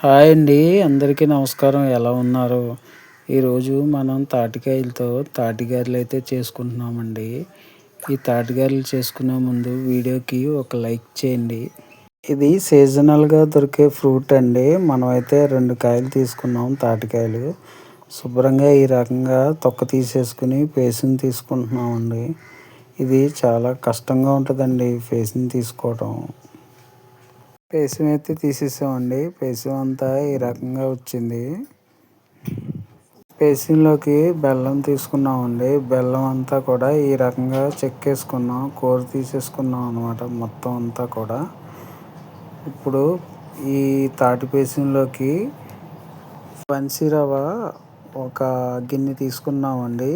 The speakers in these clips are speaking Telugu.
హాయ్ అండి. అందరికీ నమస్కారం. ఎలా ఉన్నారు? ఈరోజు మనం తాటికాయలతో తాటిగారెలు అయితే చేసుకుంటున్నామండి. ఈ తాటిగారెలు చేసుకునే ముందు వీడియోకి ఒక లైక్ చేయండి. ఇది సీజనల్గా దొరికే ఫ్రూట్ అండి. మనమైతే 2 కాయలు తీసుకున్నాం తాటికాయలు. శుభ్రంగా ఈ రకంగా తొక్క తీసేసుకుని పేసుని తీసుకుంటున్నామండి. ఇది చాలా కష్టంగా ఉంటుందండి పేసుని తీసుకోవటం. పేసం అయితే తీసేసామండి. పేసం అంతా ఈ రకంగా వచ్చింది. పేసంలోకి బెల్లం తీసుకున్నామండి. బెల్లం అంతా కూడా ఈ రకంగా చెక్కేసుకున్నాం. కూర తీసేసుకున్నాం అనమాట మొత్తం అంతా కూడా. ఇప్పుడు ఈ తాటి పేసంలోకి బన్సీ రవ్వ ఒక గిన్నె తీసుకున్నామండి.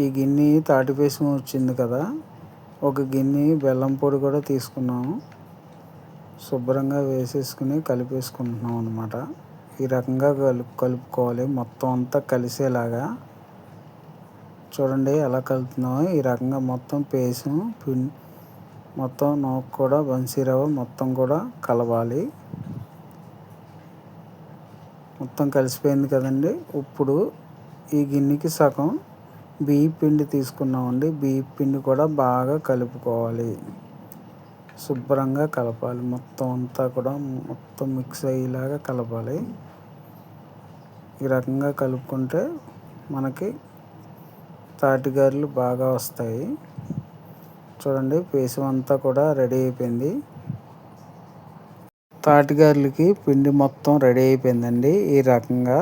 ఈ గిన్నె తాటి పేసం వచ్చింది కదా, ఒక గిన్నె బెల్లం పొడి కూడా తీసుకున్నాము. శుభ్రంగా వేసేసుకుని కలిపేసుకుంటున్నాం అనమాట. ఈ రకంగా కలుపుకోవాలి మొత్తం అంతా కలిసేలాగా. చూడండి ఎలా కలుపుతున్నామో. ఈ రకంగా మొత్తం పేసం మొత్తం నూక కూడా బన్సీరవ్వ మొత్తం కూడా కలవాలి. మొత్తం కలిసిపోయింది కదండి. ఇప్పుడు ఈ గిన్నెకి సగం బియ్యం పిండి తీసుకున్నామండి. బియ్యం పిండి కూడా బాగా కలుపుకోవాలి. శుభ్రంగా కలపాలి. మొత్తం అంతా కూడా మొత్తం మిక్స్ అయ్యేలాగా కలపాలి. ఈ రకంగా కలుపుకుంటే మనకి తాటిగారెలు బాగా వస్తాయి. చూడండి పేసం అంతా కూడా రెడీ అయిపోయింది. తాటిగారెలకి పిండి మొత్తం రెడీ అయిపోయిందండి. ఈ రకంగా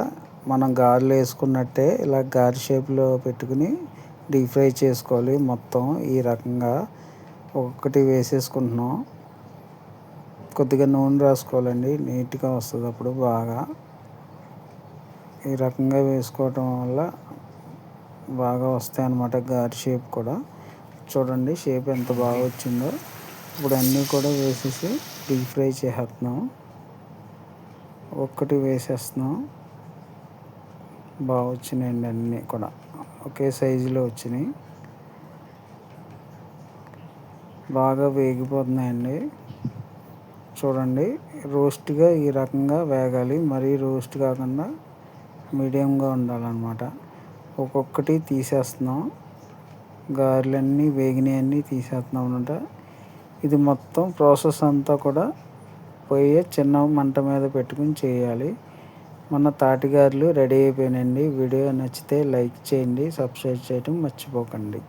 మనం గారెలు వేసుకున్నట్టే ఇలా గారె షేప్లో పెట్టుకుని డీప్ ఫ్రై చేసుకోవాలి. మొత్తం ఈ రకంగా ఒక్కొక్కటి వేసేసుకుంటున్నాం. కొద్దిగా నూనె రాసుకోవాలండి, నీట్గా వస్తుంది అప్పుడు బాగా. ఈ రకంగా వేసుకోవటం వల్ల బాగా వస్తాయి అన్నమాట గారె షేప్ కూడా. చూడండి షేప్ ఎంత బాగా వచ్చిందో. ఇప్పుడు అన్నీ కూడా వేసేసి డీప్ ఫ్రై చేసేస్తున్నాం. ఒక్కటి వేసేస్తున్నాం. బాగా వచ్చినాయండి అన్నీ కూడా ఒకే సైజులో వచ్చినాయి. బాగా వేగిపోతున్నాయండి. చూడండి రోస్ట్గా ఈ రకంగా వేగాలి. మరీ రోస్ట్ కాకుండా మీడియంగా ఉండాలన్నమాట. ఒక్కొక్కటి తీసేస్తున్నాం. గారెలన్నీ వేగినవన్నీ తీసేస్తున్నాం అన్నమాట. ఇది మొత్తం ప్రాసెస్ అంతా కూడా పొయ్యి చిన్న మంట మీద పెట్టుకుని చేయాలి. మన తాటిగారెలు రెడీ అయిపోయినాయండి. వీడియో నచ్చితే లైక్ చేయండి, సబ్స్క్రైబ్ చేయడం మర్చిపోకండి.